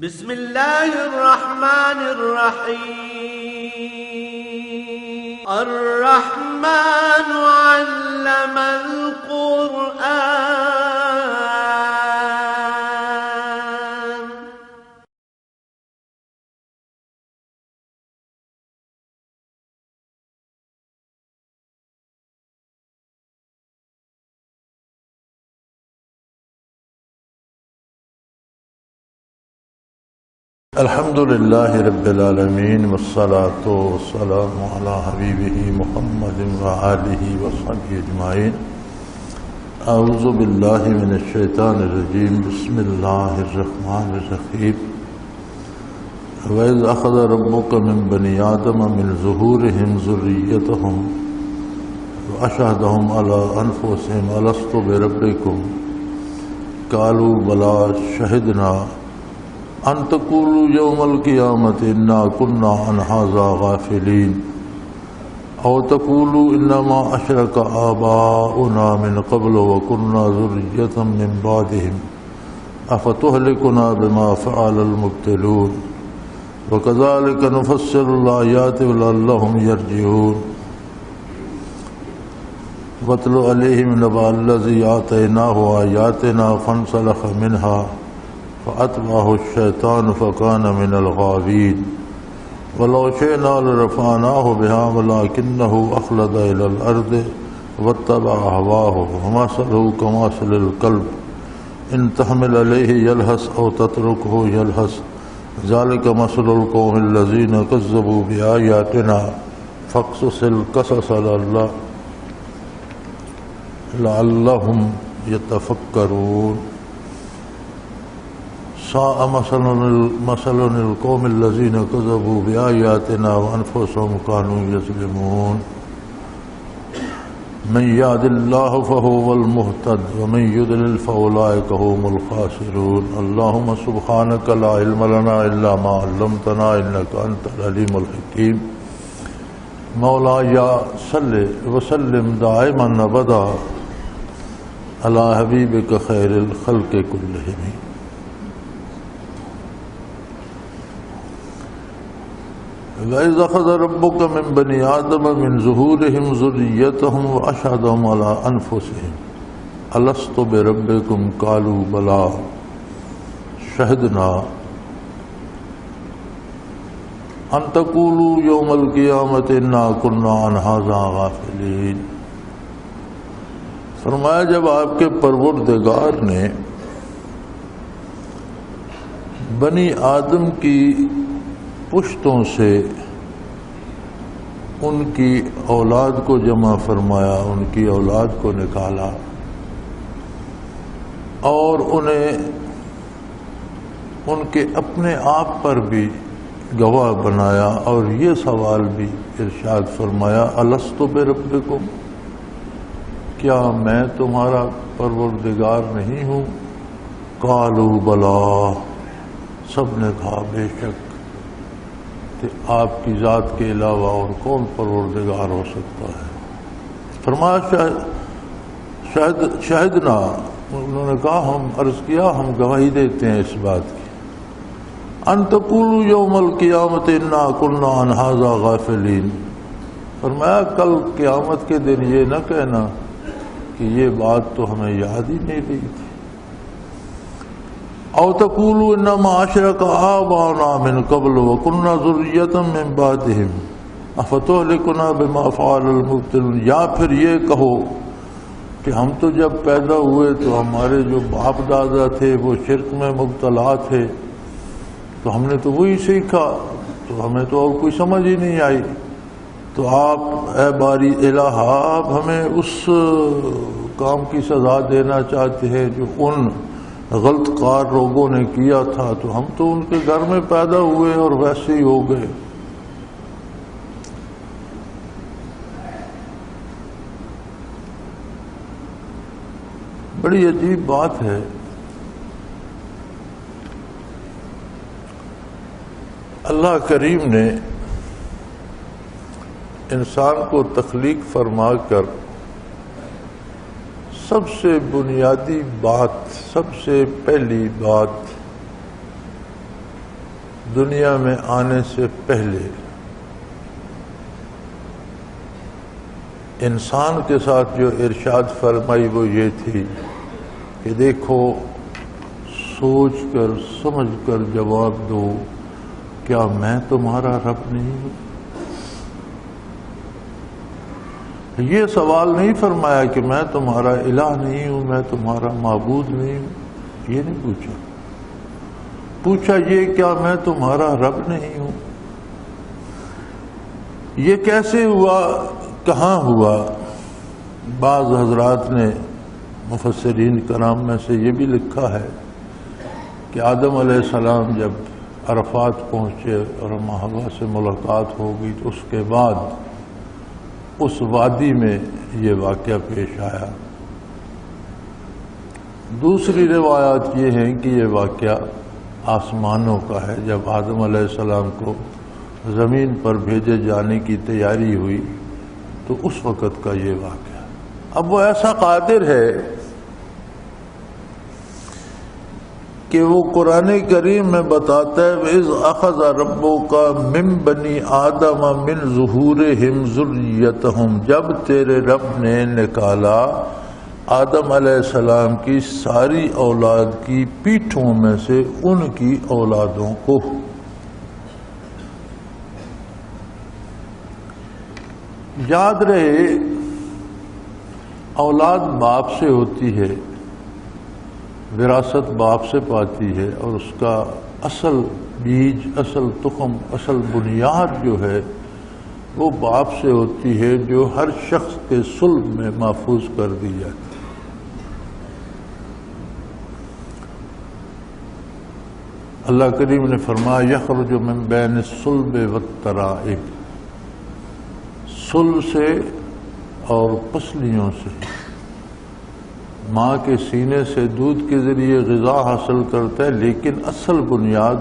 بسم اللہ الرحمن الرحیم الرحمن علم القرآن الحمد للہ رب العالمین والصلاة والسلام علی حبیبہ محمد وآلہ وصحبہ اجمعین۔ اعوذ باللہ من الشیطان الرجیم، بسم اللہ الرحمن الرحیم۔ وَإِذْ أَخَذَ رَبُّكَ مِنْ بَنِي آدَمَ مِنْ ظُهُورِهِمْ ذُرِّيَّتَهُمْ وَأَشْهَدَهُمْ عَلَىٰ أَنفُسِهِمْ أَلَسْتُ بِرَبِّكُمْ قَالُوا بَلَىٰ شَهِدْنَا أَن تَقُولُوا يَوْمَ الْقِيَامَةِ إِنَّا كُنَّا عَنْ هَٰذَا غَافِلِينَ أَوْ تَقُولُوا إِنَّمَا أَشْرَكَ آبَاؤُنَا مِنْ قَبْلُ وَكُنَّا ذُرِّيَّةً مِّن بَعْدِهِمْ أَفَتُهْلِكُنَا بِمَا فَعَلَ الْمُبْطِلُونَ وَكَذَٰلِكَ نُفَصِّلُ الْآيَاتِ لَعَلَّهُمْ يَرْجِعُونَ وَاتْلُ عَلَيْهِمْ نَبَأَ الَّذِي آتَيْنَاهُ آيَاتِنَا فَانسَلَخَ مِنْهَا فَأَتْبَعَهُ الشَّيْطَانُ فَكَانَ مِنَ الْغَاوِينَ وَلَوْ شِئْنَا لَرَفَعْنَاهُ بِهَا وَلَٰكِنَّهُ أَخْلَدَ إِلَى الْأَرْضِ وَاتَّبَعَ هَوَاهُ فَمَثَلُهُ كَمَثَلِ الْكَلْبِ إِن تَحْمِلْ عَلَيْهِ يَلْهَثْ أَوْ تَتْرُكْهُ يَلْهَثْ ذَلِكَ مَثَلُ الْقَوْمِ الَّذِينَ كَذَّبُوا بِآيَاتِنَا فَاقْصُصِ الْقَصَصَ لَعَلَّهُمْ يَتَفَكَّرُونَ ساء مثل القوم الذين كذبوا بآياتنا وأنفسهم كانوا يظلمون من يهد الله فهو المهتد ومن يضلل فأولئك هم الخاسرون اللهم سبحانك لا علم لنا إلا ما علمتنا إنك أنت العليم الحكيم مولاي صل وسلم دائما أبدا على حبيبك خير الخلق كلهم۔ وَإِذْ أَخَذَ رَبُّكَ مِنْ بَنِي آدَمَ مِنْ ظُهُورِهِمْ ذُرِّيَّتَهُمْ وَأَشْهَدَهُمْ عَلَىٰ أَنفُسِهِمْ أَلَسْتُ بِرَبِّكُمْ قَالُوا بَلَىٰ شَهِدْنَا أَن تَقُولُوا يَوْمَ الْقِيَامَةِ إِنَّا كُنَّا عَنْ هَٰذَا غَافِلِينَ۔ فرمایا جب آپ کے پروردگار نے بنی آدم کی پشتوں سے ان کی اولاد کو جمع فرمایا، ان کی اولاد کو نکالا اور انہیں ان کے اپنے آپ پر بھی گواہ بنایا اور یہ سوال بھی ارشاد فرمایا الست بربکم، کیا میں تمہارا پروردگار نہیں ہوں؟ قالوا بلا، سب نے کہا بے شک، آپ کی ذات کے علاوہ اور کون پروردگار ہو سکتا ہے؟ فرمایا شاہدنا، انہوں نے کہا ہم عرض کیا ہم گواہی دیتے ہیں اس بات کی، ان تقولوا یوم القیامت انا کنا عن ھذا غافلین، فرمایا کل قیامت کے دن یہ نہ کہنا کہ یہ بات تو ہمیں یاد ہی نہیں رہی تھی۔ او تقولوا انما اشرک آباؤنا من قبل وكنا ذریۃ من بعدهم افتهلكنا بما فعل المبطلون، یا پھر یہ کہو کہ ہم تو جب پیدا ہوئے تو ہمارے جو باپ دادا تھے وہ شرک میں مبتلا تھے، تو ہم نے تو وہی سیکھا، تو ہمیں تو اور کوئی سمجھ ہی نہیں آئی، تو آپ اے باری الہ آپ ہمیں اس کام کی سزا دینا چاہتے ہیں جو ان غلط کار لوگوں نے کیا تھا، تو ہم تو ان کے گھر میں پیدا ہوئے اور ویسے ہی ہو گئے۔ بڑی عجیب بات ہے، اللہ کریم نے انسان کو تخلیق فرما کر سب سے بنیادی بات، سب سے پہلی بات دنیا میں آنے سے پہلے انسان کے ساتھ جو ارشاد فرمائی وہ یہ تھی کہ دیکھو سوچ کر سمجھ کر جواب دو، کیا میں تمہارا رب نہیں ہوں؟ یہ سوال نہیں فرمایا کہ میں تمہارا الہ نہیں ہوں، میں تمہارا معبود نہیں ہوں، یہ نہیں پوچھا. پوچھا یہ کیا میں تمہارا رب نہیں ہوں؟ یہ کیسے ہوا، کہاں ہوا؟ بعض حضرات نے مفسرین کرام میں سے یہ بھی لکھا ہے کہ آدم علیہ السلام جب عرفات پہنچے اور حوا سے ملاقات ہو گئی تو اس کے بعد اس وادی میں یہ واقعہ پیش آیا. دوسری روایات یہ ہیں کہ یہ واقعہ آسمانوں کا ہے. جب آدم علیہ السلام کو زمین پر بھیجے جانے کی تیاری ہوئی تو اس وقت کا یہ واقعہ. اب وہ ایسا قادر ہے کہ وہ قرآن کریم میں بتاتا ہے وَإِذْ أَخَذَ رَبُّكَ مِن بَنِي آدَمَ مِن ظُهُورِهِمْ ذُرِّيَّتَهُمْ، جب تیرے رب نے نکالا آدم علیہ السلام کی ساری اولاد کی پیٹھوں میں سے ان کی اولادوں کو. یاد رہے اولاد باپ سے ہوتی ہے، وراثت باپ سے پاتی ہے، اور اس کا اصل بیج، اصل تخم، اصل بنیاد جو ہے وہ باپ سے ہوتی ہے، جو ہر شخص کے صلب میں محفوظ کر دی جاتی ہے. اللہ کریم نے فرمایا یخرج من بین الصلب والترائب، صلب سے اور پسلیوں سے، ماں کے سینے سے دودھ کے ذریعے غذا حاصل کرتا ہے، لیکن اصل بنیاد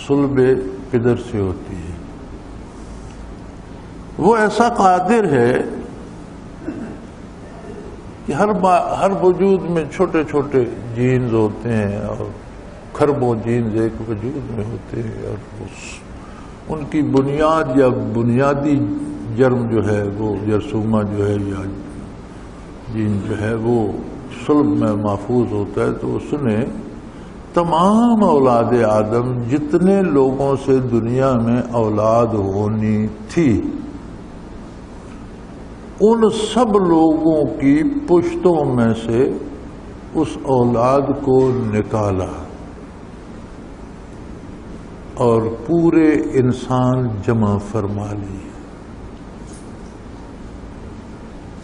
صلب پدر سے ہوتی ہے. وہ ایسا قادر ہے کہ ہر وجود میں چھوٹے چھوٹے جینز ہوتے ہیں اور کھربوں جینز ایک وجود میں ہوتے ہیں، اور ان کی بنیاد یا بنیادی جرم جو ہے وہ جرثومہ جو ہے یا جین جو ہے وہ صلب میں محفوظ ہوتا ہے. تو اس نے تمام اولاد آدم جتنے لوگوں سے دنیا میں اولاد ہونی تھی ان سب لوگوں کی پشتوں میں سے اس اولاد کو نکالا اور پورے انسان جمع فرما لیے.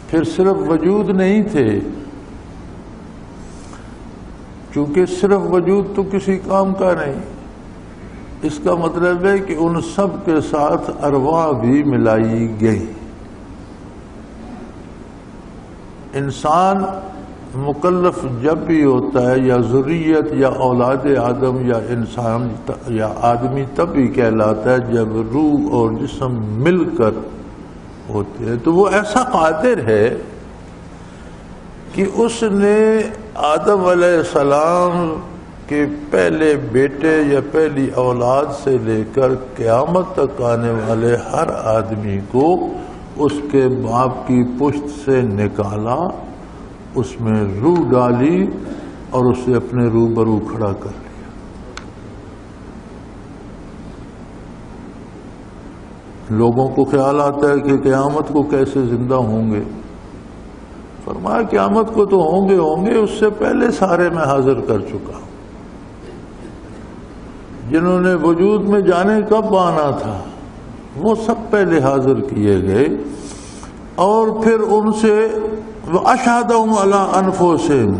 پھر صرف وجود نہیں تھے، چونکہ صرف وجود تو کسی کام کا نہیں، اس کا مطلب ہے کہ ان سب کے ساتھ ارواح بھی ملائی گئی. انسان مکلف جب بھی ہوتا ہے، یا ذریت یا اولاد آدم یا انسان یا آدمی تب بھی کہلاتا ہے جب روح اور جسم مل کر ہوتے ہیں. تو وہ ایسا قادر ہے کہ اس نے آدم علیہ السلام کے پہلے بیٹے یا پہلی اولاد سے لے کر قیامت تک آنے والے ہر آدمی کو اس کے باپ کی پشت سے نکالا، اس میں روح ڈالی اور اسے اپنے روبرو کھڑا کر لیا. لوگوں کو خیال آتا ہے کہ قیامت کو کیسے زندہ ہوں گے. فرمایا قیامت کو تو ہوں گے، اس سے پہلے سارے میں حاضر کر چکا ہوں. جنہوں نے وجود میں جانے کب آنا تھا وہ سب پہلے حاضر کیے گئے، اور پھر ان سے وَأَشْهَدَهُمْ عَلَىٰ أَنفُسِهِمْ،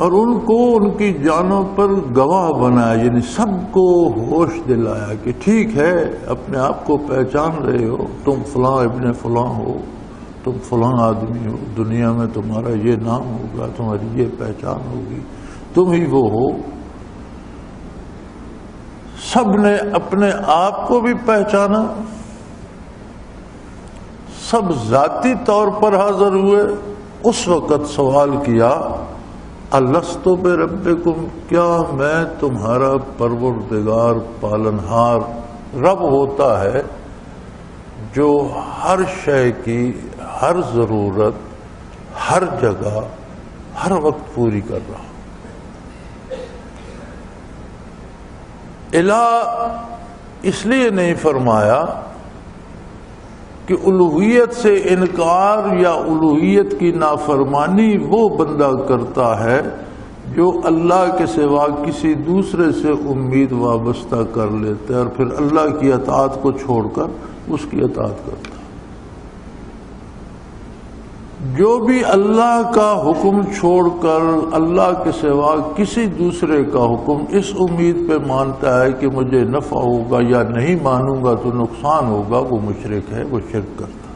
اور ان کو ان کی جانوں پر گواہ بنایا، یعنی سب کو ہوش دلایا کہ ٹھیک ہے اپنے آپ کو پہچان رہے ہو، تم فلاں ابن فلاں ہو، تم فلاں آدمی ہو، دنیا میں تمہارا یہ نام ہوگا، تمہاری یہ پہچان ہوگی، تم ہی وہ ہو. سب نے اپنے آپ کو بھی پہچانا، سب ذاتی طور پر حاضر ہوئے اس وقت سوال کیا الست بربکم، کیا میں تمہارا پروردگار پالنہار؟ رب ہوتا ہے جو ہر شے کی ہر ضرورت ہر جگہ ہر وقت پوری کر رہا. الہ اس لیے نہیں فرمایا کہ الوہیت سے انکار یا الوہیت کی نافرمانی وہ بندہ کرتا ہے جو اللہ کے سوا کسی دوسرے سے امید وابستہ کر لیتا ہے اور پھر اللہ کی اطاعت کو چھوڑ کر اس کی اطاعت کرتا ہے. جو بھی اللہ کا حکم چھوڑ کر اللہ کے سوا کسی دوسرے کا حکم اس امید پہ مانتا ہے کہ مجھے نفع ہوگا یا نہیں مانوں گا تو نقصان ہوگا، وہ مشرک ہے، وہ شرک کرتا.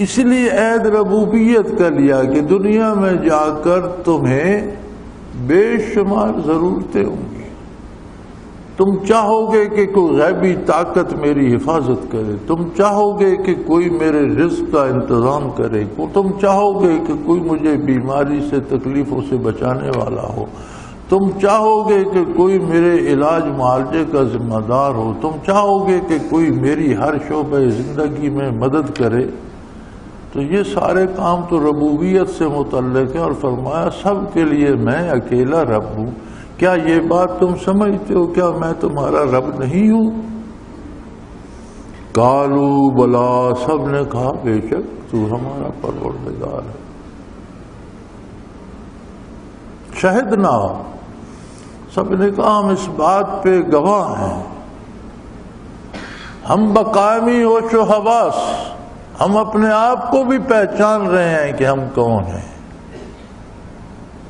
اس لیے عہد ربوبیت کا لیا کہ دنیا میں جا کر تمہیں بے شمار ضرورتیں ہوں گی. تم چاہو گے کہ کوئی غیبی طاقت میری حفاظت کرے، تم چاہو گے کہ کوئی میرے رزق کا انتظام کرے، تم چاہو گے کہ کوئی مجھے بیماری سے تکلیفوں سے بچانے والا ہو، تم چاہو گے کہ کوئی میرے علاج معالجے کا ذمہ دار ہو، تم چاہو گے کہ کوئی میری ہر شعبہ زندگی میں مدد کرے. تو یہ سارے کام تو ربوبیت سے متعلق ہے اور فرمایا سب کے لیے میں اکیلا رب ہوں. کیا یہ بات تم سمجھتے ہو؟ کیا میں تمہارا رب نہیں ہوں؟ قالوا بلا، سب نے کہا بے شک تو ہمارا پروردگار ہے. شہدنا، سب نے کہا ہم اس بات پہ گواہ ہیں، ہم بقائمی ہوش و حواس، ہم اپنے آپ کو بھی پہچان رہے ہیں کہ ہم کون ہیں،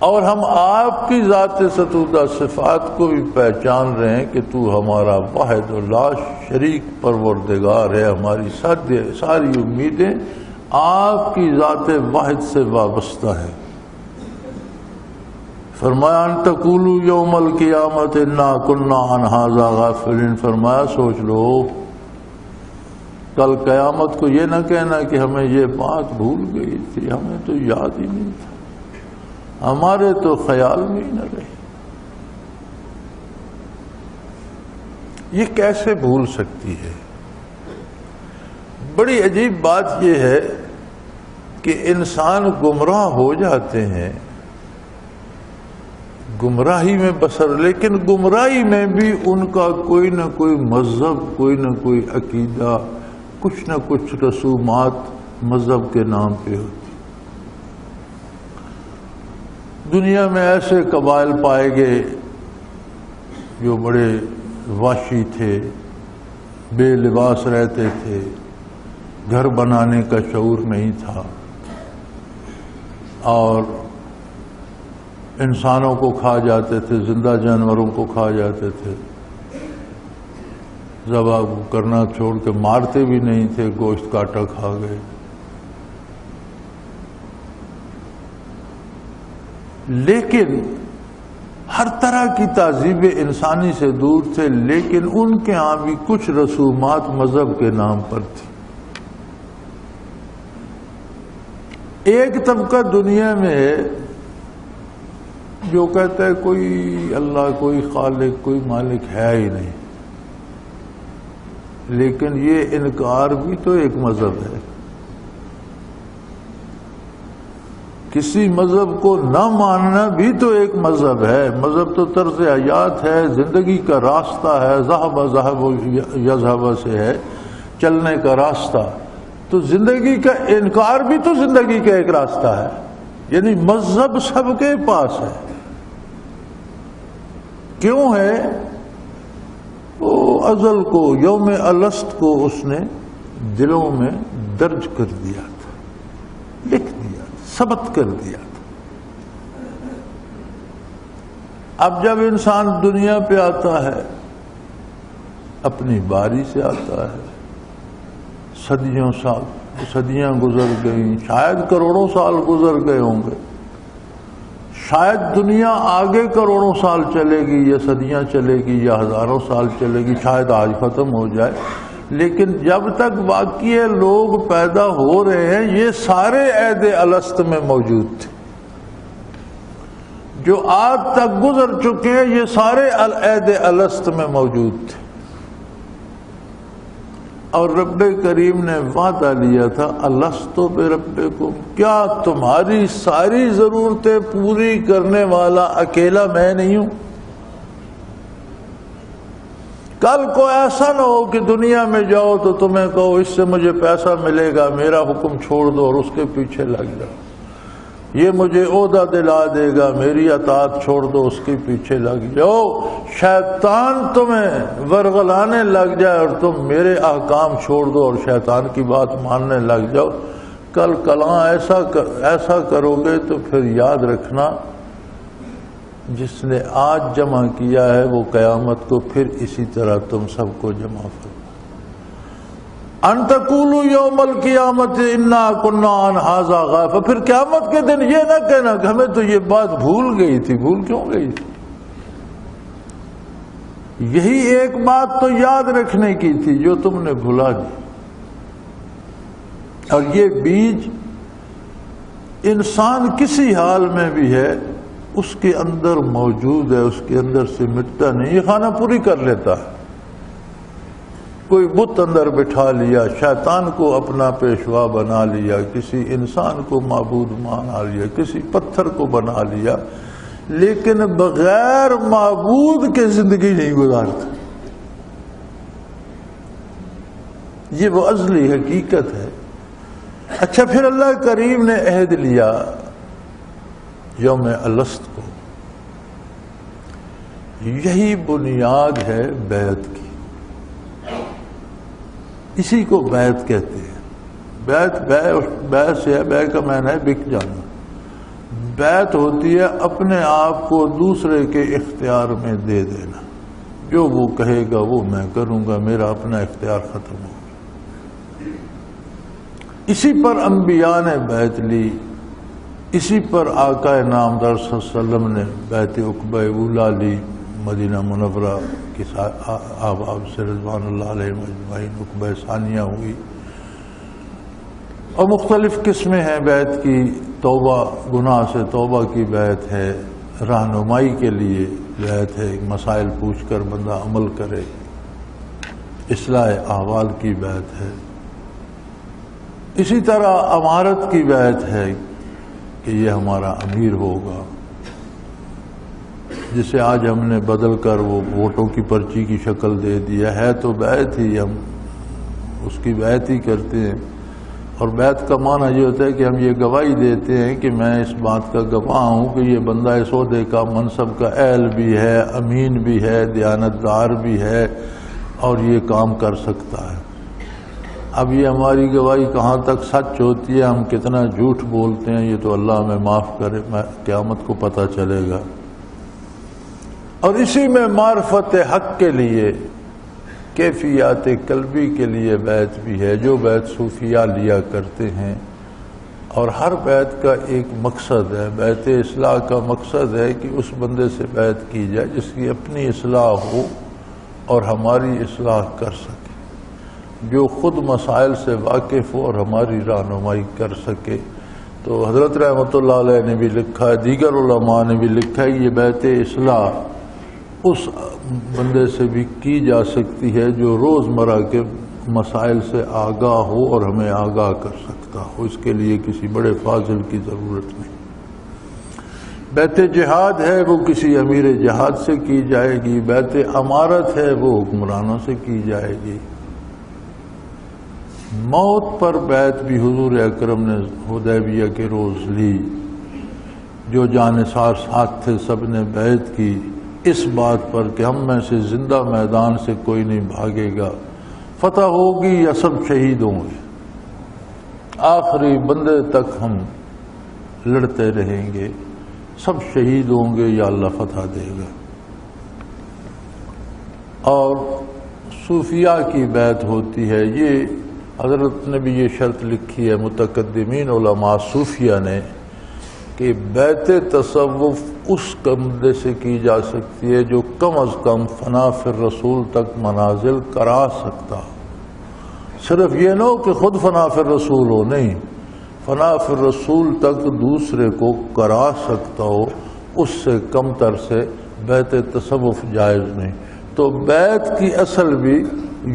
اور ہم آپ کی ذات ستودہ صفات کو بھی پہچان رہے ہیں کہ تو ہمارا واحد و لا شریک پروردگار ہے. ہماری ساری امیدیں آپ کی ذات واحد سے وابستہ ہے. فرمایا ان تقولوا یوم القیامت انا کنا عن ھذا غافلین، فرمایا سوچ لو کل قیامت کو یہ نہ کہنا کہ ہمیں یہ بات بھول گئی تھی، ہمیں تو یاد ہی نہیں تھا، ہمارے تو خیال میں ہی نہ رہی. یہ کیسے بھول سکتی ہے؟ بڑی عجیب بات یہ ہے کہ انسان گمراہ ہو جاتے ہیں، گمراہی میں بسر، لیکن گمراہی میں بھی ان کا کوئی نہ کوئی مذہب، کوئی نہ کوئی عقیدہ، کچھ نہ کچھ رسومات مذہب کے نام پہ ہوتی. دنیا میں ایسے قبائل پائے گئے جو بڑے وحشی تھے، بے لباس رہتے تھے، گھر بنانے کا شعور نہیں تھا، اور انسانوں کو کھا جاتے تھے، زندہ جانوروں کو کھا جاتے تھے، ذبح کرنا چھوڑ کے مارتے بھی نہیں تھے، گوشت کاٹا کھا گئے. لیکن ہر طرح کی تہذیب انسانی سے دور تھے، لیکن ان کے ہاں بھی کچھ رسومات مذہب کے نام پر تھی. ایک طبقہ دنیا میں ہے جو کہتا ہے کوئی اللہ، کوئی خالق، کوئی مالک ہے ہی نہیں، لیکن یہ انکار بھی تو ایک مذہب ہے. کسی مذہب کو نہ ماننا بھی تو ایک مذہب ہے. مذہب تو طرز حیات ہے، زندگی کا راستہ ہے، ذہب یذہب سے ہے چلنے کا راستہ. تو زندگی کا انکار بھی تو زندگی کا ایک راستہ ہے. یعنی مذہب سب کے پاس ہے. کیوں ہے؟ وہ ازل کو، یوم الست کو اس نے دلوں میں درج کر دیا تھا، لکھ دیا، ثبت کر دیا تھا. اب جب انسان دنیا پہ آتا ہے، اپنی باری سے آتا ہے، صدیاں گزر گئیں، شاید کروڑوں سال گزر گئے ہوں گے، شاید دنیا آگے کروڑوں سال چلے گی یا صدیاں چلے گی یا ہزاروں سال چلے گی، شاید آج ختم ہو جائے. لیکن جب تک باقی لوگ پیدا ہو رہے ہیں یہ سارے عہد الست میں موجود تھے، جو آج تک گزر چکے ہیں یہ سارے عہد الست میں موجود تھے۔ اور رب کریم نے وعدہ لیا تھا الست بربکم، کیا تمہاری ساری ضرورتیں پوری کرنے والا اکیلا میں نہیں ہوں؟ کل کو ایسا نہ ہو کہ دنیا میں جاؤ تو تمہیں کہو اس سے مجھے پیسہ ملے گا، میرا حکم چھوڑ دو اور اس کے پیچھے لگ جاؤ، یہ مجھے عہدہ دلا دے گا، میری اطاعت چھوڑ دو اس کے پیچھے لگ جاؤ، شیطان تمہیں ورغلانے لگ جائے اور تم میرے احکام چھوڑ دو اور شیطان کی بات ماننے لگ جاؤ، کل کلاں ایسا کرو گے تو پھر یاد رکھنا جس نے آج جمع کیا ہے وہ قیامت کو پھر اسی طرح تم سب کو جمع کرو۔ ان تقولوا یوم القیامت انا کنا عن ھذا غافلین، پھر قیامت کے دن یہ نہ کہنا کہ ہمیں تو یہ بات بھول گئی تھی۔ بھول کیوں گئی تھی؟ یہی ایک بات تو یاد رکھنے کی تھی جو تم نے بھلا دی، اور یہ بیج انسان کسی حال میں بھی ہے اس کے اندر موجود ہے، اس کے اندر سے مٹتا نہیں، یہ خانہ پوری کر لیتا ہے۔ کوئی بت اندر بٹھا لیا، شیطان کو اپنا پیشوا بنا لیا، کسی انسان کو معبود بنا لیا، کسی پتھر کو بنا لیا، لیکن بغیر معبود کے زندگی نہیں گزارتا۔ یہ وہ ازلی حقیقت ہے۔ اچھا، پھر اللہ کریم نے عہد لیا یوم الست کو، یہی بنیاد ہے بیعت کی، اسی کو بیعت کہتے ہیں۔ بیعت سے ہے، بیع کا معنی ہے بک جانا۔ بیعت ہوتی ہے اپنے آپ کو دوسرے کے اختیار میں دے دینا، جو وہ کہے گا وہ میں کروں گا، میرا اپنا اختیار ختم ہوگا۔ اسی پر انبیاء نے بیعت لی، اسی پر آقا نامدار صلی اللہ علیہ وسلم نے بیعت عقبہ اولیٰ لی، مدینہ منورہ کے احباب سے رضوان اللہ علیہم اجمعین عقبہ ثانیہ ہوئی، اور مختلف قسمیں ہیں بیعت کی۔ توبہ، گناہ سے توبہ کی بیعت ہے، رہنمائی کے لیے بیعت ہے، مسائل پوچھ کر بندہ عمل کرے، اصلاح احوال کی بیعت ہے۔ اسی طرح امارت کی بیعت ہے کہ یہ ہمارا امیر ہوگا، جسے آج ہم نے بدل کر وہ ووٹوں کی پرچی کی شکل دے دیا ہے، تو بیعت ہی، ہم اس کی بیعت ہی کرتے ہیں۔ اور بیعت کا معنی یہ ہوتا ہے کہ ہم یہ گواہی دیتے ہیں کہ میں اس بات کا گواہ ہوں کہ یہ بندہ اس عہدے کا، منصب کا اہل بھی ہے، امین بھی ہے، دیانتدار بھی ہے، اور یہ کام کر سکتا ہے۔ اب یہ ہماری گواہی کہاں تک سچ ہوتی ہے، ہم کتنا جھوٹ بولتے ہیں، یہ تو اللہ ہمیں معاف کرے، قیامت کو پتہ چلے گا۔ اور اسی میں معرفت حق کے لیے، کیفیات قلبی کے لیے بیعت بھی ہے، جو بیعت صوفیاء لیا کرتے ہیں، اور ہر بیعت کا ایک مقصد ہے۔ بیعت اصلاح کا مقصد ہے کہ اس بندے سے بیعت کی جائے جس کی اپنی اصلاح ہو اور ہماری اصلاح کر سکے، جو خود مسائل سے واقف ہو اور ہماری رہنمائی کر سکے۔ تو حضرت رحمۃ اللہ علیہ نے بھی لکھا ہے، دیگر علماء نے بھی لکھا ہے، یہ بیعت اصلاح اس بندے سے بھی کی جا سکتی ہے جو روزمرہ کے مسائل سے آگاہ ہو اور ہمیں آگاہ کر سکتا ہو، اس کے لیے کسی بڑے فاضل کی ضرورت نہیں۔ بیعت جہاد ہے، وہ کسی امیر جہاد سے کی جائے گی۔ بیعت امارت ہے، وہ حکمرانوں سے کی جائے گی۔ موت پر بیعت بھی حضور اکرم نے حدیبیہ کے روز لی، جو جانثار ساتھ تھے سب نے بیعت کی، اس بات پر کہ ہم میں سے زندہ میدان سے کوئی نہیں بھاگے گا، فتح ہوگی یا سب شہید ہوں گے، آخری بندے تک ہم لڑتے رہیں گے، سب شہید ہوں گے یا اللہ فتح دے گا۔ اور صوفیاء کی بیعت ہوتی ہے، یہ حضرت نے بھی یہ شرط لکھی ہے متقدمین علماء صوفیہ نے کہ بیعت تصوف اس بندے سے کی جا سکتی ہے جو کم از کم فنا فی الرسول تک منازل کرا سکتا، صرف یہ نہ ہو کہ خود فنا فی الرسول ہو، نہیں، فنا فی الرسول تک دوسرے کو کرا سکتا ہو، اس سے کم تر سے بیعت تصوف جائز نہیں۔ تو بیعت کی اصل بھی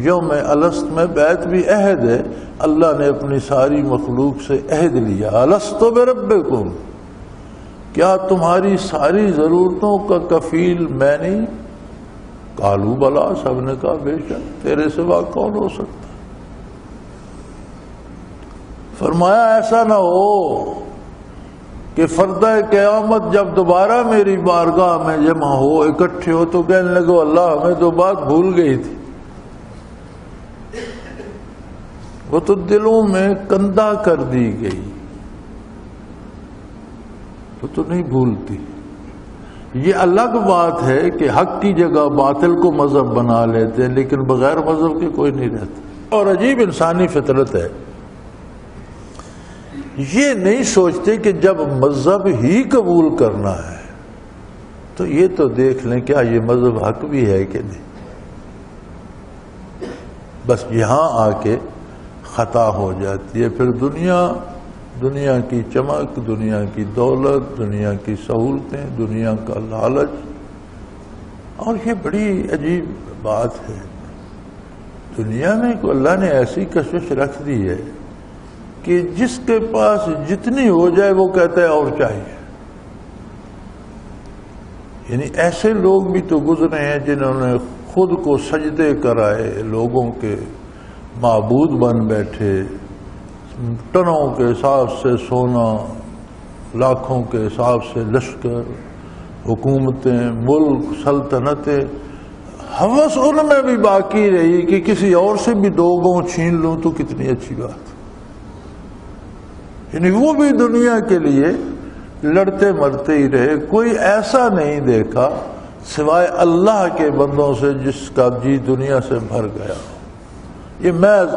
یوم الست میں بیعت بھی عہد ہے، اللہ نے اپنی ساری مخلوق سے عہد لیا، الست بربکم، کیا تمہاری ساری ضرورتوں کا کفیل میں نہیں؟ قالوا بلا، سب نے کہا بے شک، تیرے سوا کون ہو سکتا؟ فرمایا ایسا نہ ہو کہ فردہ قیامت جب دوبارہ میری بارگاہ میں جمع ہو، اکٹھے ہو، تو کہنے لگو اللہ ہمیں تو بات بھول گئی تھی۔ وہ تو دلوں میں کندہ کر دی گئی، وہ تو نہیں بھولتی۔ یہ الگ بات ہے کہ حق کی جگہ باطل کو مذہب بنا لیتے ہیں، لیکن بغیر مذہب کے کوئی نہیں رہتا۔ اور عجیب انسانی فطرت ہے، یہ نہیں سوچتے کہ جب مذہب ہی قبول کرنا ہے تو یہ تو دیکھ لیں کیا یہ مذہب حق بھی ہے کہ نہیں۔ بس یہاں آ کے خطا ہو جاتی ہے، پھر دنیا کی چمک، دنیا کی دولت، دنیا کی سہولتیں، دنیا کا لالچ۔ اور یہ بڑی عجیب بات ہے، دنیا میں کو اللہ نے ایسی کشش رکھ دی ہے کہ جس کے پاس جتنی ہو جائے وہ کہتا ہے اور چاہیے۔ یعنی ایسے لوگ بھی تو گزرے ہیں جنہوں نے خود کو سجدے کرائے، لوگوں کے معبود بن بیٹھے، ٹنوں کے حساب سے سونا، لاکھوں کے حساب سے لشکر، حکومتیں، ملک، سلطنتیں، ہوس ان میں بھی باقی رہی کہ کسی اور سے بھی دو گوں چھین لوں تو کتنی اچھی بات۔ یعنی وہ بھی دنیا کے لیے لڑتے مرتے ہی رہے، کوئی ایسا نہیں دیکھا سوائے اللہ کے بندوں سے جس کا جی دنیا سے بھر گیا۔ یہ محض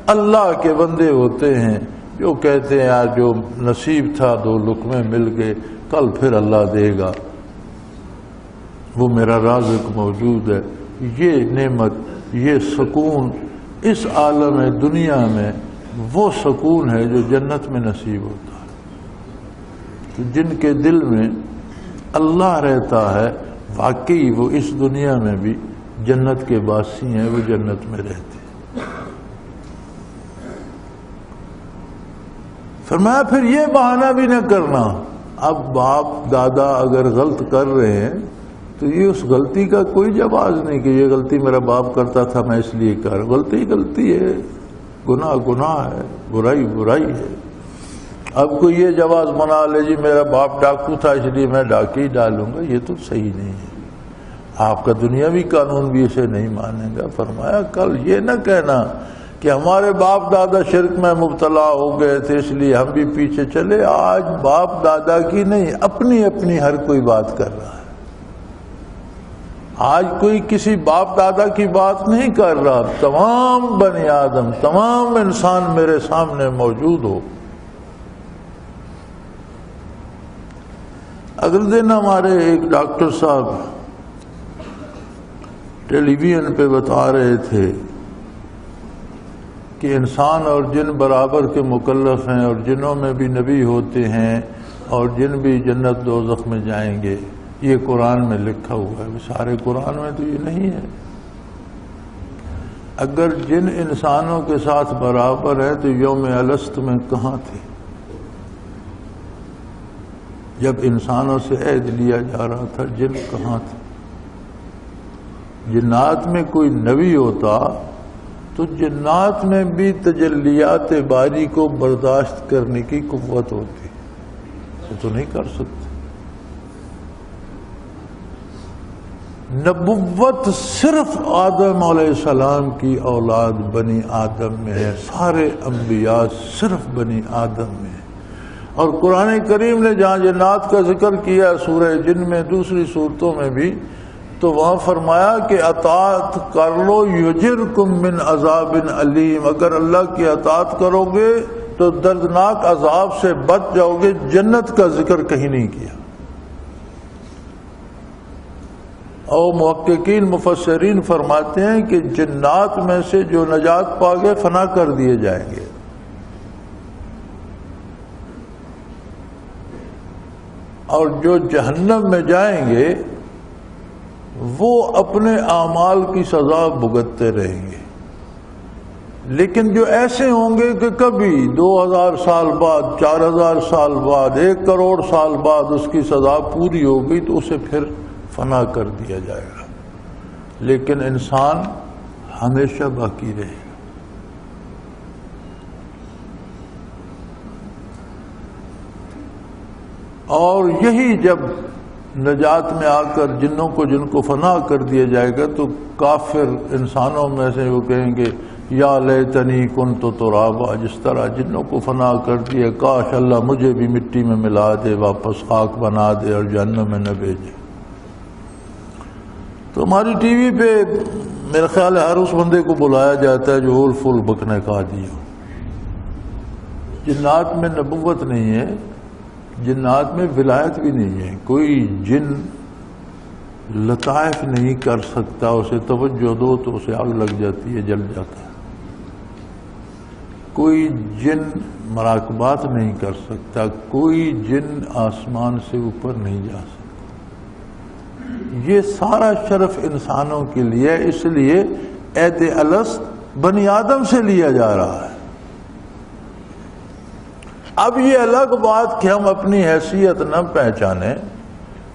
اللہ کے بندے ہوتے ہیں جو کہتے ہیں آج جو نصیب تھا دو لقمے مل گئے، کل پھر اللہ دے گا، وہ میرا رازق موجود ہے۔ یہ نعمت، یہ سکون اس عالم دنیا میں وہ سکون ہے جو جنت میں نصیب ہوتا ہے۔ جن کے دل میں اللہ رہتا ہے واقعی وہ اس دنیا میں بھی جنت کے باسی ہیں، وہ جنت میں رہتے ہیں۔ فرمایا پھر یہ بہانہ بھی نہ کرنا، اب باپ دادا اگر غلط کر رہے ہیں تو یہ اس غلطی کا کوئی جواز نہیں کہ یہ غلطی میرا باپ کرتا تھا میں اس لیے کر، غلطی غلطی ہے، گناہ گناہ ہے، برائی برائی ہے۔ اب کوئی یہ جواز بنا لے جی میرا باپ ڈاکو تھا اس لیے میں ڈاکے ہی ڈالوں گا، یہ تو صحیح نہیں ہے۔ آپ کا دنیاوی قانون بھی اسے نہیں مانے گا۔ فرمایا کل یہ نہ کہنا کہ ہمارے باپ دادا شرک میں مبتلا ہو گئے تھے اس لیے ہم بھی پیچھے چلے۔ آج باپ دادا کی نہیں، اپنی اپنی ہر کوئی بات کر رہا ہے۔ آج کوئی کسی باپ دادا کی بات نہیں کر رہا، تمام بنی آدم، تمام انسان میرے سامنے موجود ہو۔ اگلے دن ہمارے ایک ڈاکٹر صاحب ٹیلی ویژن پہ بتا رہے تھے کہ انسان اور جن برابر کے مکلف ہیں، اور جنوں میں بھی نبی ہوتے ہیں اور جن بھی جنت دوزخ میں جائیں گے، یہ قرآن میں لکھا ہوا ہے۔ سارے قرآن میں تو یہ نہیں ہے۔ اگر جن انسانوں کے ساتھ برابر ہے تو یوم الست میں کہاں تھے جب انسانوں سے عہد لیا جا رہا تھا؟ جن کہاں تھے؟ جنات میں کوئی نبی ہوتا تو جنات میں بھی تجلیات باری کو برداشت کرنے کی قوت ہوتی، وہ تو نہیں کر سکتے۔ نبوت صرف آدم علیہ السلام کی اولاد بنی آدم میں ہے، سارے انبیاء صرف بنی آدم میں ہیں۔ اور قرآن کریم نے جہاں جنات کا ذکر کیا سورہ جن میں، دوسری صورتوں میں بھی، تو وہاں فرمایا کہ اطاعت کر لو یجرکم من عذاب علیم، اگر اللہ کی اطاعت کرو گے تو دردناک عذاب سے بچ جاؤ گے۔ جنت کا ذکر کہیں نہیں کیا۔ اور محققین مفسرین فرماتے ہیں کہ جنات میں سے جو نجات پا گئے فنا کر دیے جائیں گے، اور جو جہنم میں جائیں گے وہ اپنے اعمال کی سزا بھگتتے رہیں گے۔ لیکن جو ایسے ہوں گے کہ کبھی 2000 سال بعد، 4000 سال بعد، 1 کروڑ سال بعد اس کی سزا پوری ہوگی تو اسے پھر فنا کر دیا جائے گا، لیکن انسان ہمیشہ باقی رہے گا۔ اور یہی جب نجات میں آ کر جن کو فنا کر دیا جائے گا تو کافر انسانوں میں سے وہ کہیں گے یا لیتنی کنت ترابا، جس طرح جنوں کو فنا کر دیا کاش اللہ مجھے بھی مٹی میں ملا دے، واپس خاک بنا دے اور جہنم میں نہ بھیجے۔ تو ہماری ٹی وی پہ میرا خیال ہے ہر اس بندے کو بلایا جاتا ہے جو اول فل بکنے کا عادی ہو۔ جنات میں نبوت نہیں ہے، جنات میں ولایت بھی نہیں ہے، کوئی جن لطائف نہیں کر سکتا، اسے توجہ دو تو اسے آگ لگ جاتی ہے، جل جاتا ہے۔ کوئی جن مراقبات نہیں کر سکتا، کوئی جن آسمان سے اوپر نہیں جا سکتا۔ یہ سارا شرف انسانوں کے لیے، اس لیے عہد الست بنی آدم سے لیا جا رہا ہے۔ اب یہ الگ بات کہ ہم اپنی حیثیت نہ پہچانیں،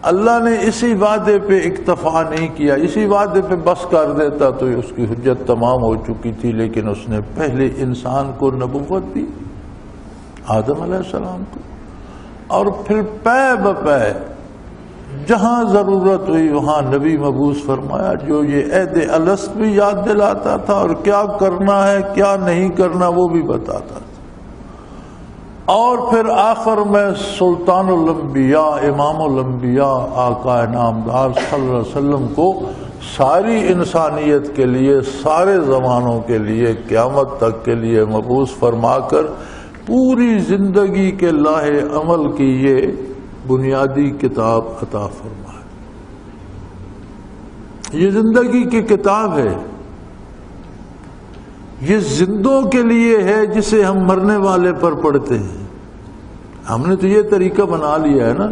اللہ نے اسی وعدے پہ اکتفا نہیں کیا، اسی وعدے پہ بس کر دیتا تو اس کی حجت تمام ہو چکی تھی، لیکن اس نے پہلے انسان کو نبوت دی، آدم علیہ السلام کو، اور پھر پے بپے جہاں ضرورت ہوئی وہاں نبی مبعوث فرمایا، جو یہ عہد الست بھی یاد دلاتا تھا اور کیا کرنا ہے کیا نہیں کرنا وہ بھی بتاتا تھا، اور پھر آخر میں سلطان الانبیاء، امام الانبیاء، آقا نامدار صلی اللہ علیہ وسلم کو ساری انسانیت کے لیے، سارے زمانوں کے لیے، قیامت تک کے لیے مبعوث فرما کر پوری زندگی کے لاہ عمل کی یہ بنیادی کتاب عطا فرمائے۔ یہ زندگی کی کتاب ہے، یہ زندوں کے لیے ہے جسے ہم مرنے والے پر پڑھتے ہیں۔ ہم نے تو یہ طریقہ بنا لیا ہے نا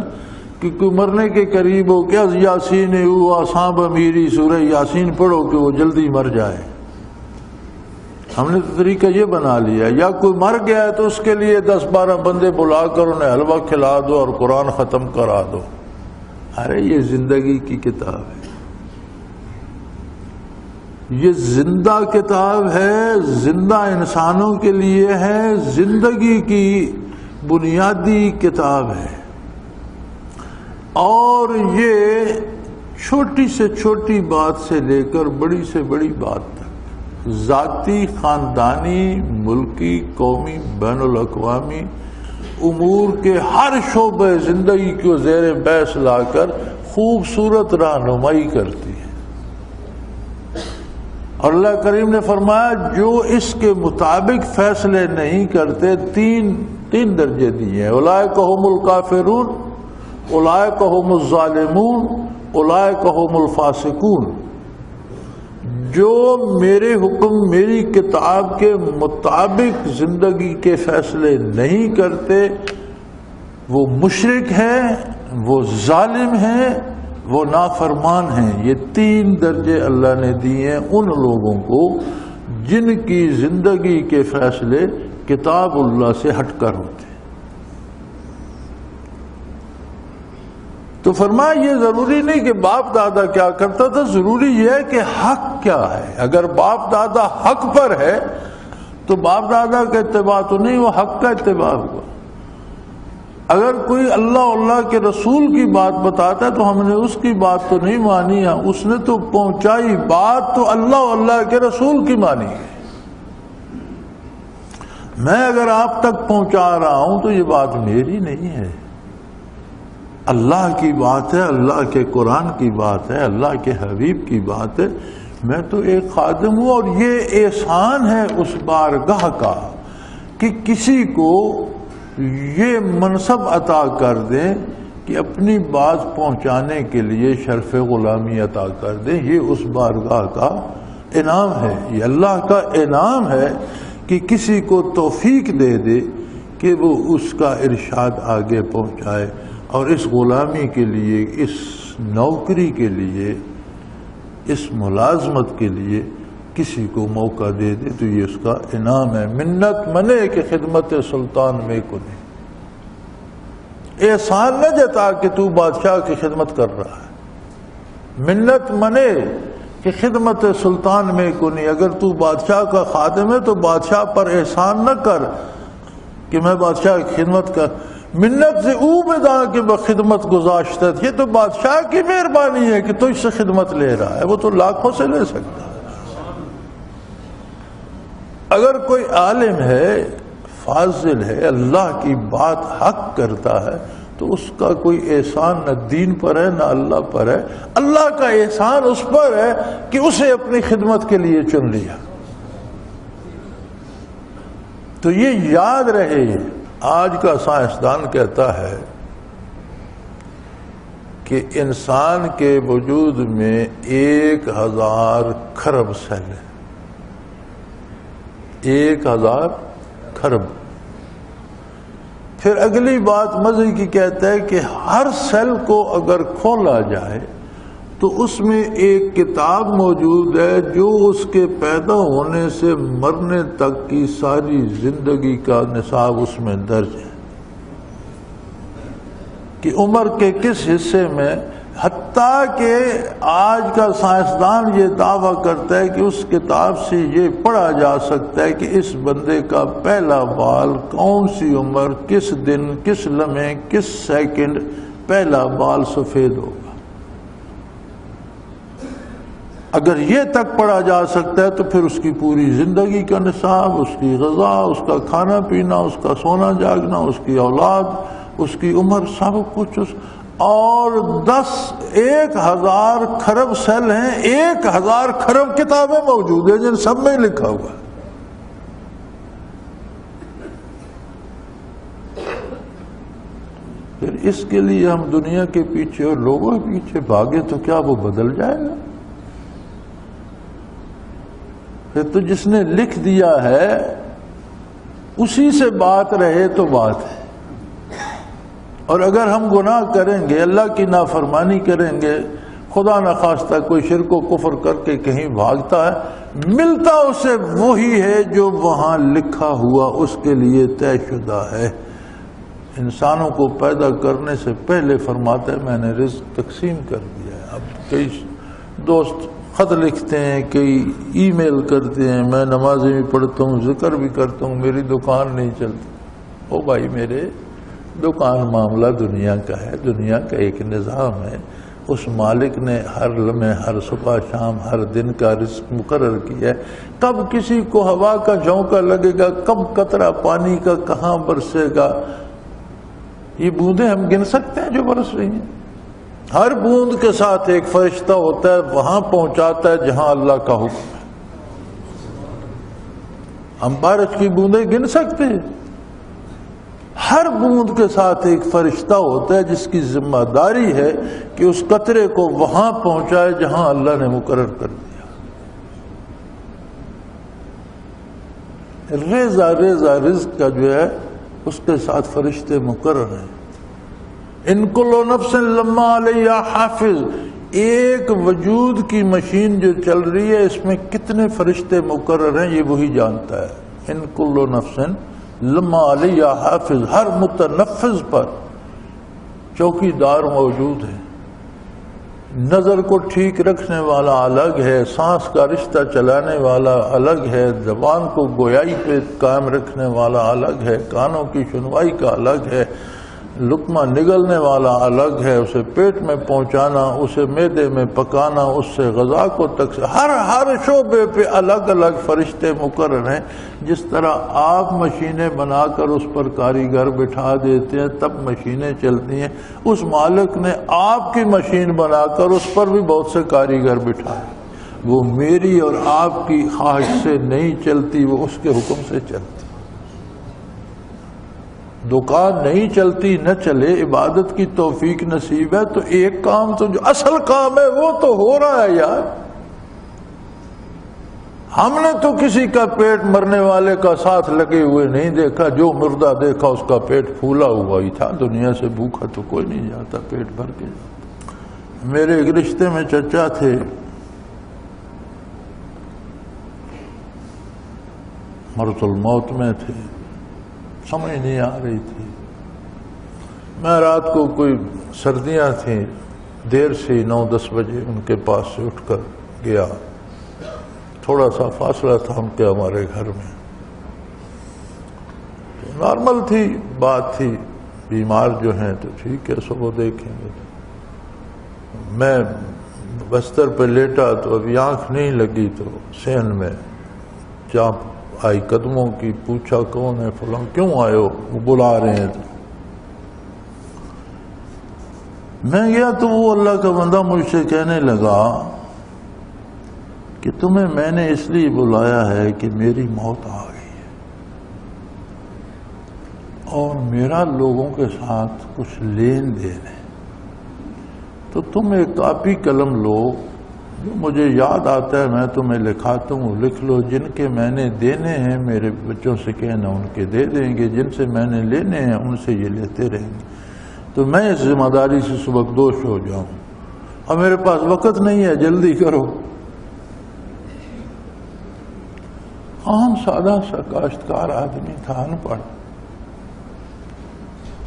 کہ کوئی مرنے کے قریب ہو کیا یاسین ہوا سانب میری سورہ یاسین پڑھو کہ وہ جلدی مر جائے۔ ہم نے تو طریقہ یہ بنا لیا، یا کوئی مر گیا ہے تو اس کے لیے 10-12 بندے بلا کر انہیں حلوہ کھلا دو اور قرآن ختم کرا دو۔ ارے یہ زندگی کی کتاب ہے، یہ زندہ کتاب ہے، زندہ انسانوں کے لیے ہے، زندگی کی بنیادی کتاب ہے، اور یہ چھوٹی سے چھوٹی بات سے لے کر بڑی سے بڑی بات تک، ذاتی، خاندانی، ملکی، قومی، بین الاقوامی امور کے ہر شعبہ زندگی کو زیر بحث لا کر خوبصورت رہنمائی کرتی ہے۔ اور اللہ کریم نے فرمایا جو اس کے مطابق فیصلے نہیں کرتے، تین درجے دیے ہیں، اولئک هم الکافرون، اولئک هم الظالمون، اولئک هم الفاسقون۔ جو میرے حکم، میری کتاب کے مطابق زندگی کے فیصلے نہیں کرتے وہ مشرک ہیں، وہ ظالم ہیں، وہ نافرمان ہیں۔ یہ 3 درجے اللہ نے دیے ہیں ان لوگوں کو جن کی زندگی کے فیصلے کتاب اللہ سے ہٹ کر ہوتے ہیں۔ تو فرمایا یہ ضروری نہیں کہ باپ دادا کیا کرتا تھا، ضروری یہ ہے کہ حق کیا ہے۔ اگر باپ دادا حق پر ہے تو باپ دادا کا اتباع تو نہیں، وہ حق کا اتباع ہوا۔ اگر کوئی اللہ کے رسول کی بات بتاتا ہے تو ہم نے اس کی بات تو نہیں مانی ہے، اس نے تو پہنچائی بات تو اللہ کے رسول کی مانی ہے۔ میں اگر آپ تک پہنچا رہا ہوں تو یہ بات میری نہیں ہے، اللہ کی بات ہے، اللہ کے قرآن کی بات ہے، اللہ کے حبیب کی بات ہے۔ میں تو ایک خادم ہوں، اور یہ احسان ہے اس بارگاہ کا کہ کسی کو یہ منصب عطا کر دیں کہ اپنی بات پہنچانے کے لیے شرف غلامی عطا کر دیں. یہ اس بارگاہ کا انعام ہے، یہ اللہ کا انعام ہے کہ کسی کو توفیق دے دے کہ وہ اس کا ارشاد آگے پہنچائے، اور اس غلامی کے لیے، اس نوکری کے لیے، اس ملازمت کے لیے کسی کو موقع دے دے تو یہ اس کا انعام ہے. منت منے کہ خدمت سلطان میں کنے، احسان نہ جتا کہ تو بادشاہ کی خدمت کر رہا ہے. منت منے کہ خدمت سلطان میں کنی، اگر تو بادشاہ کا خادم ہے تو بادشاہ پر احسان نہ کر کہ میں بادشاہ کی خدمت کر. منت سے او بدا کہ خدمت گزاشتہ، یہ تو بادشاہ کی مہربانی ہے کہ تو اس سے خدمت لے رہا ہے، وہ تو لاکھوں سے لے سکتا ہے. اگر کوئی عالم ہے، فاضل ہے، اللہ کی بات حق کرتا ہے تو اس کا کوئی احسان نہ دین پر ہے نہ اللہ پر ہے. اللہ کا احسان اس پر ہے کہ اسے اپنی خدمت کے لیے چن لیا. تو یہ یاد رہے. آج کا سائنسدان کہتا ہے کہ انسان کے وجود میں 1000 کھرب سیل ہیں. 1000 کھرب. پھر اگلی بات مزے کی کہتا ہے کہ ہر سیل کو اگر کھولا جائے تو اس میں ایک کتاب موجود ہے جو اس کے پیدا ہونے سے مرنے تک کی ساری زندگی کا نصاب اس میں درج ہے کہ عمر کے کس حصے میں. حتیٰ کہ آج کا سائنسدان یہ دعویٰ کرتا ہے کہ اس کتاب سے یہ پڑھا جا سکتا ہے کہ اس بندے کا پہلا بال کون سی عمر، کس دن، کس لمحے، کس سیکنڈ پہلا بال سفید ہوگا. اگر یہ تک پڑھا جا سکتا ہے تو پھر اس کی پوری زندگی کا نصاب، اس کی غذا، اس کا کھانا پینا، اس کا سونا جاگنا، اس کی اولاد، اس کی عمر، سب کچھ اور 10,000 کھرب سیل ہیں. 1000 کھرب کتابیں موجود ہیں جن سب میں لکھا ہوا ہے. پھر اس کے لیے ہم دنیا کے پیچھے اور لوگوں کے پیچھے بھاگے تو کیا وہ بدل جائے گا؟ پھر تو جس نے لکھ دیا ہے اسی سے بات رہے تو بات ہے. اور اگر ہم گناہ کریں گے، اللہ کی نافرمانی کریں گے، خدا نخواستہ کوئی شرک و کفر کر کے کہیں بھاگتا ہے، ملتا اسے وہی ہے جو وہاں لکھا ہوا اس کے لیے طے شدہ ہے. انسانوں کو پیدا کرنے سے پہلے فرماتا ہے میں نے رزق تقسیم کر دیا ہے. اب کئی دوست خط لکھتے ہیں، کئی ای میل کرتے ہیں، میں نمازیں بھی پڑھتا ہوں، ذکر بھی کرتا ہوں، میری دکان نہیں چلتی. او بھائی میرے، دکان معاملہ دنیا کا ہے، دنیا کا ایک نظام ہے. اس مالک نے ہر لمحے، ہر صبح شام، ہر دن کا رزق مقرر کیا ہے. کب کسی کو ہوا کا جھونکا لگے گا، کب قطرہ پانی کا کہاں برسے گا، یہ بوندیں ہم گن سکتے ہیں جو برس رہی ہیں. ہر بوند کے ساتھ ایک فرشتہ ہوتا ہے، وہاں پہنچاتا ہے جہاں اللہ کا حکم ہے. ہم بارش کی بوندیں گن سکتے ہیں. ہر بوند کے ساتھ ایک فرشتہ ہوتا ہے جس کی ذمہ داری ہے کہ اس قطرے کو وہاں پہنچائے جہاں اللہ نے مقرر کر دیا. ریزہ ریزہ رزق کا جو ہے اس کے ساتھ فرشتے مقرر ہیں. ان کل نفس لما علیہا حافظ. ایک وجود کی مشین جو چل رہی ہے اس میں کتنے فرشتے مقرر ہیں یہ وہی جانتا ہے. ان کل نفس لما علیہا حافظ. ہر متنفذ پر چوکی دار موجود ہے. نظر کو ٹھیک رکھنے والا الگ ہے، سانس کا رشتہ چلانے والا الگ ہے، زبان کو گویائی پہ قائم رکھنے والا الگ ہے، کانوں کی سنوائی کا الگ ہے، لقمہ نگلنے والا الگ ہے، اسے پیٹ میں پہنچانا، اسے معدے میں پکانا، اس سے غذا کو ہر شعبے پہ الگ الگ فرشتے مقرر ہیں. جس طرح آپ مشینیں بنا کر اس پر کاریگر بٹھا دیتے ہیں تب مشینیں چلتی ہیں، اس مالک نے آپ کی مشین بنا کر اس پر بھی بہت سے کاریگر بٹھائے. وہ میری اور آپ کی خواہش سے نہیں چلتی، وہ اس کے حکم سے چلتی. دکان نہیں چلتی نہ چلے، عبادت کی توفیق نصیب ہے تو ایک کام تو جو اصل کام ہے وہ تو ہو رہا ہے یار۔ ہم نے تو کسی کا پیٹ مرنے والے کا ساتھ لگے ہوئے نہیں دیکھا، جو مردہ دیکھا اس کا پیٹ پھولا ہوا ہی تھا، دنیا سے بھوکا تو کوئی نہیں جاتا، پیٹ بھر کے جاتا۔ میرے ایک رشتے میں چچا تھے، مرض الموت میں تھے، سمجھ نہیں آ رہی تھی۔ میں رات کو کوئی سردیاں تھیں، دیر سے 9-10 بجے ان کے پاس سے اٹھ کر گیا، تھوڑا سا فاصلہ تھا ان کے ہمارے گھر میں، نارمل تھی بات تھی، بیمار جو ہیں تو ٹھیک ہے صبح دیکھیں گے۔ میں بستر پہ لیٹا تو ابھی آنکھ نہیں لگی تو صحن میں چانپ آئی قدموں کی، پوچھا کون ہے؟ فلاں۔ کیوں آئے ہو؟ وہ بلا رہے ہیں۔ میں گیا تو وہ اللہ کا بندہ مجھ سے کہنے لگا کہ تمہیں میں نے اس لیے بلایا ہے کہ میری موت آ گئی ہے اور میرا لوگوں کے ساتھ کچھ لین دین ہے، تو تم ایک کاپی قلم لو، جو مجھے یاد آتا ہے میں تمہیں لکھاتا ہوں، لکھ لو۔ جن کے میں نے دینے ہیں میرے بچوں سے کہنا ان کے دے دیں گے، جن سے میں نے لینے ہیں ان سے یہ لیتے رہیں گے، تو میں اس ذمہ داری سے سبکدوش ہو جاؤں، اور میرے پاس وقت نہیں ہے، جلدی کرو۔ عام سادہ سا کاشتکار آدمی تھا، ان پڑھ۔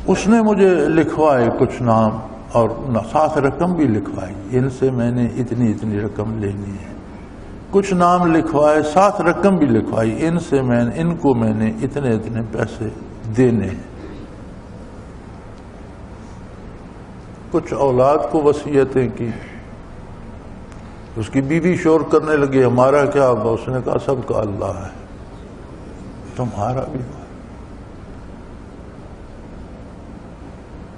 اس نے مجھے لکھوائے کچھ نام اور ساتھ رقم بھی لکھوائی، ان سے میں نے اتنی اتنی رقم لینی ہے۔ کچھ نام لکھوائے، ساتھ رقم بھی لکھوائی، ان کو میں نے اتنے اتنے پیسے دینے ہیں۔ کچھ اولاد کو وصیتیں کی۔ اس کی بیوی شور کرنے لگی ہمارا کیا؟ اس نے کہا سب کا اللہ ہے، تمہارا بھی ہے۔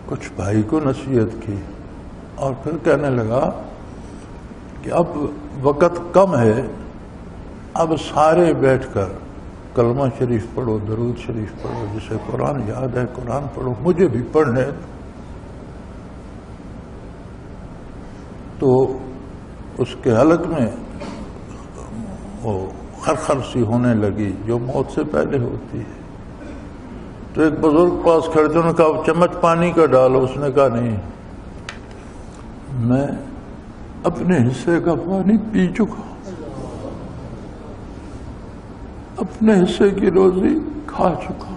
کچھ بھائی کو نصیحت کی اور پھر کہنے لگا کہ اب وقت کم ہے، اب سارے بیٹھ کر کلمہ شریف پڑھو، درود شریف پڑھو، جسے قرآن یاد ہے قرآن پڑھو، مجھے بھی پڑھنے۔ تو اس کے حلق میں وہ خرخر سی ہونے لگی جو موت سے پہلے ہوتی ہے۔ تو ایک بزرگ پاس کھڑے تھے، انہوں نے کہا چمچ پانی کا ڈالو۔ اس نے کہا نہیں، میں اپنے حصے کا پانی پی چکا، اپنے حصے کی روزی کھا چکا،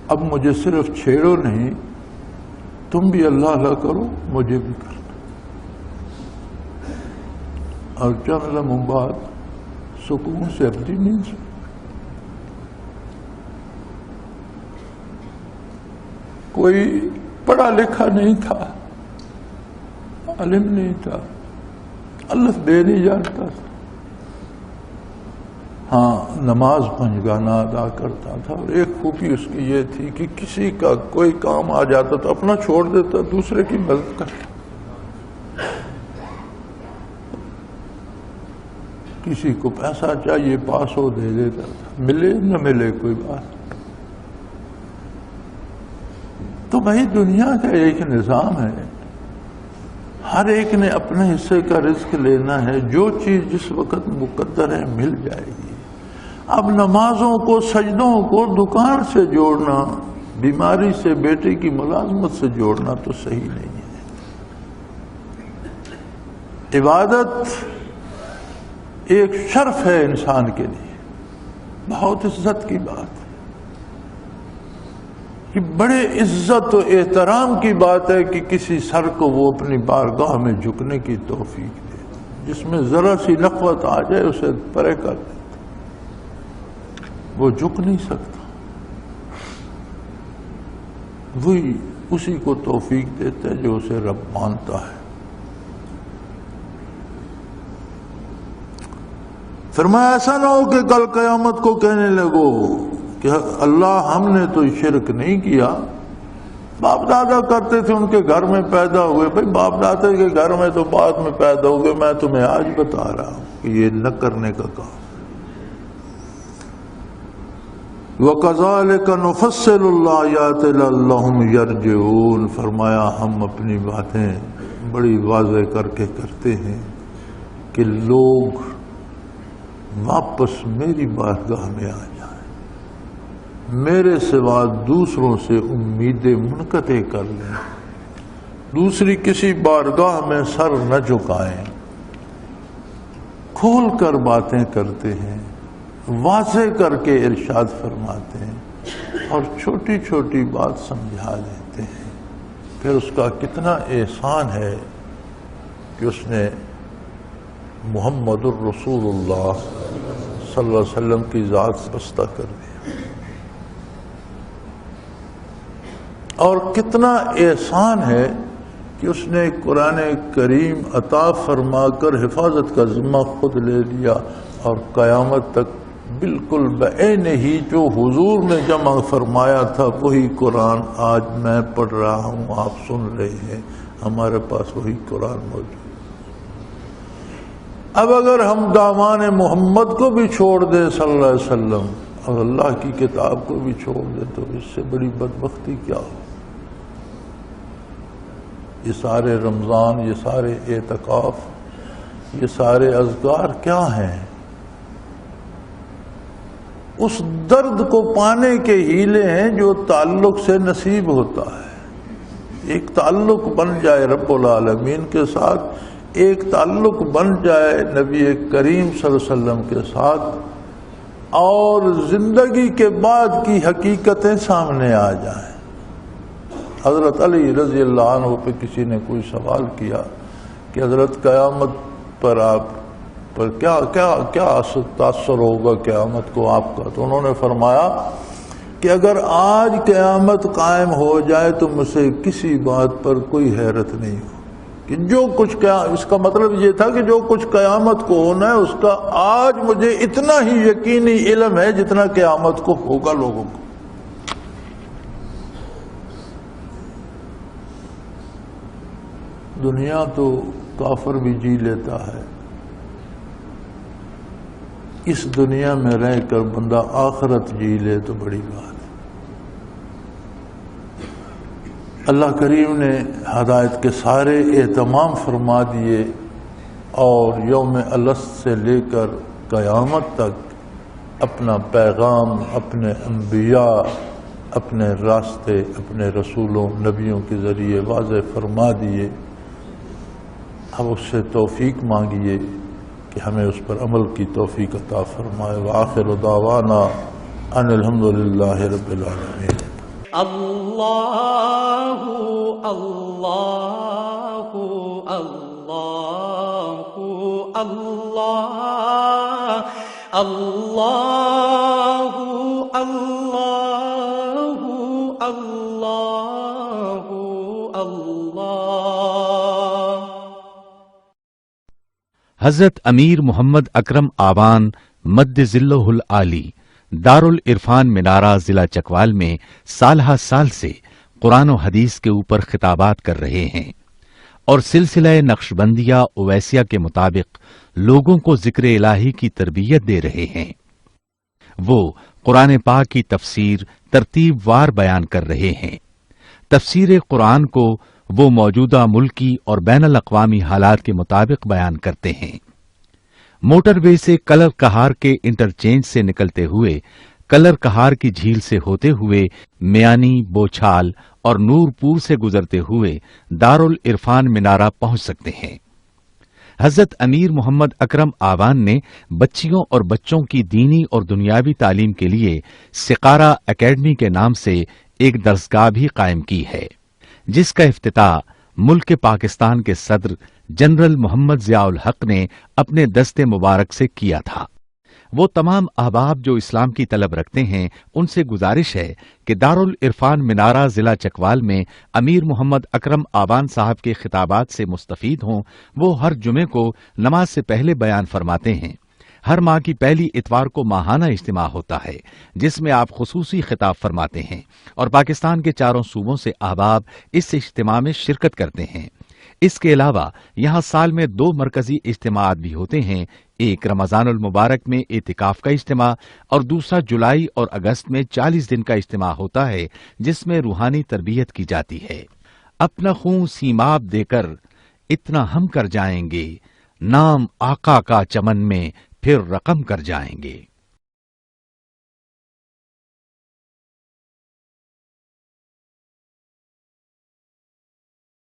اب مجھے صرف چھیڑو نہیں، تم بھی اللہ اللہ کرو، مجھے بھی کرنا۔ اور چند لمحوں بعد سکون سے اپنی نیند سے کوئی پڑھا لکھا نہیں تھا، عالم نہیں تھا، الف بے نہیں جانتا تھا، ہاں نماز پنجگانہ ادا کرتا تھا۔ اور ایک خوبی اس کی یہ تھی کہ کسی کا کوئی کام آ جاتا تو اپنا چھوڑ دیتا، دوسرے کی مدد کرتا۔ کسی کو پیسہ چاہیے 500 دے دیتا تھا، ملے نہ ملے کوئی بات۔ تو بھائی دنیا کا ایک نظام ہے، ہر ایک نے اپنے حصے کا رزق لینا ہے، جو چیز جس وقت مقدر ہے مل جائے گی۔ اب نمازوں کو، سجدوں کو دکان سے جوڑنا، بیماری سے بیٹے کی ملازمت سے جوڑنا تو صحیح نہیں ہے۔ عبادت ایک شرف ہے انسان کے لیے، بہت عزت کی بات ہے، کہ بڑے عزت و احترام کی بات ہے کہ کسی سر کو وہ اپنی بارگاہ میں جھکنے کی توفیق دے، جس میں ذرا سی نخوت آ جائے اسے پرے کر دے، وہ جھک نہیں سکتا، وہی اسی کو توفیق دیتا ہے جو اسے رب مانتا ہے۔ فرمایا ایسا نہ ہو کہ کل قیامت کو کہنے لگو کہ اللہ ہم نے تو شرک نہیں کیا، باپ دادا کرتے تھے، ان کے گھر میں پیدا ہوئے۔ بھائی باپ دادا کے گھر میں تو بعد میں پیدا ہوئے، میں تمہیں آج بتا رہا ہوں کہ یہ نہ کرنے کا کام۔ وَكَذَلِكَ نُفَصِّلُ الْآيَاتِ لَعَلَّهُمْ يَرْجِعُونَ، فرمایا ہم اپنی باتیں بڑی واضح کر کے کرتے ہیں کہ لوگ واپس میری بارگاہ میں آ جائیں، میرے سوا دوسروں سے امیدیں منقطع کر لیں، دوسری کسی بارگاہ میں سر نہ جھکائیں، کھول کر باتیں کرتے ہیں، واضح کر کے ارشاد فرماتے ہیں اور چھوٹی چھوٹی بات سمجھا دیتے ہیں۔ پھر اس کا کتنا احسان ہے کہ اس نے محمد الرسول اللہ صلی اللہ علیہ وسلم کی ذات بستہ کر دیا، اور کتنا احسان ہے کہ اس نے قرآن کریم عطا فرما کر حفاظت کا ذمہ خود لے لیا، اور قیامت تک بالکل بعین ہی جو حضور نے جمع فرمایا تھا وہی قرآن آج میں پڑھ رہا ہوں، آپ سن رہے ہیں، ہمارے پاس وہی قرآن موجود۔ اب اگر ہم دامان محمد کو بھی چھوڑ دیں صلی اللہ علیہ وسلم اور اللہ کی کتاب کو بھی چھوڑ دیں تو اس سے بڑی بدبختی کیا ہو؟ یہ سارے رمضان، یہ سارے اعتکاف، یہ سارے اذکار کیا ہیں؟ اس درد کو پانے کے ہیلے ہیں جو تعلق سے نصیب ہوتا ہے۔ ایک تعلق بن جائے رب العالمین کے ساتھ، ایک تعلق بن جائے نبی کریم صلی اللہ علیہ وسلم کے ساتھ، اور زندگی کے بعد کی حقیقتیں سامنے آ جائیں۔ حضرت علی رضی اللہ عنہ پہ کسی نے کوئی سوال کیا کہ حضرت قیامت پر آپ پر کیا تاثر ہوگا قیامت کو آپ کا؟ تو انہوں نے فرمایا کہ اگر آج قیامت قائم ہو جائے تو مجھے کسی بات پر کوئی حیرت نہیں ہو، کہ جو کچھ اس کا مطلب یہ تھا کہ جو کچھ قیامت کو ہونا ہے اس کا آج مجھے اتنا ہی یقینی علم ہے جتنا قیامت کو ہوگا لوگوں کو۔ دنیا تو کافر بھی جی لیتا ہے، اس دنیا میں رہ کر بندہ آخرت جی لے تو بڑی بات۔ اللہ کریم نے ہدایت کے سارے اہتمام فرما دیے، اور یوم الست سے لے کر قیامت تک اپنا پیغام اپنے انبیاء، اپنے راستے اپنے رسولوں نبیوں کے ذریعے واضح فرما دیے۔ اب اس سے توفیق مانگیے کہ ہمیں اس پر عمل کی توفیق عطا فرمائے۔ وآخر دعوانا ان الحمدللہ رب العالمین۔ اللہ اللہ اللہ اللہ اللہ اللہ اللہ۔ حضرت امیر محمد اکرم آوان مد ذلہ العالی دارالعرفان منارہ ضلع چکوال میں سالہ سال سے قرآن و حدیث کے اوپر خطابات کر رہے ہیں، اور سلسلہ نقشبندیہ اویسیہ کے مطابق لوگوں کو ذکر الہی کی تربیت دے رہے ہیں۔ وہ قرآن پاک کی تفسیر ترتیب وار بیان کر رہے ہیں۔ تفسیر قرآن کو وہ موجودہ ملکی اور بین الاقوامی حالات کے مطابق بیان کرتے ہیں۔ موٹر وے سے کلر کہار کے انٹرچینج سے نکلتے ہوئے، کلر کہار کی جھیل سے ہوتے ہوئے، میانی، بوچھال اور نور پور سے گزرتے ہوئے دارالعرفان منارہ پہنچ سکتے ہیں۔ حضرت امیر محمد اکرم آوان نے بچیوں اور بچوں کی دینی اور دنیاوی تعلیم کے لیے سقارہ اکیڈمی کے نام سے ایک درسگاہ بھی قائم کی ہے، جس کا افتتاح ملک پاکستان کے صدر جنرل محمد ضیاء الحق نے اپنے دست مبارک سے کیا تھا۔ وہ تمام احباب جو اسلام کی طلب رکھتے ہیں ان سے گزارش ہے کہ دارالعرفان منارہ ضلع چکوال میں امیر محمد اکرم آوان صاحب کے خطابات سے مستفید ہوں۔ وہ ہر جمعے کو نماز سے پہلے بیان فرماتے ہیں۔ ہر ماہ کی پہلی اتوار کو ماہانہ اجتماع ہوتا ہے جس میں آپ خصوصی خطاب فرماتے ہیں، اور پاکستان کے چاروں صوبوں سے احباب اس اجتماع میں شرکت کرتے ہیں۔ اس کے علاوہ یہاں سال میں 2 مرکزی اجتماعات بھی ہوتے ہیں، ایک رمضان المبارک میں اعتکاف کا اجتماع اور دوسرا جولائی اور اگست میں 40 دن کا اجتماع ہوتا ہے جس میں روحانی تربیت کی جاتی ہے۔ اپنا خون سیماب دے کر اتنا ہم کر جائیں گے، نام آقا کا چمن میں پھر رقم کر جائیں گے۔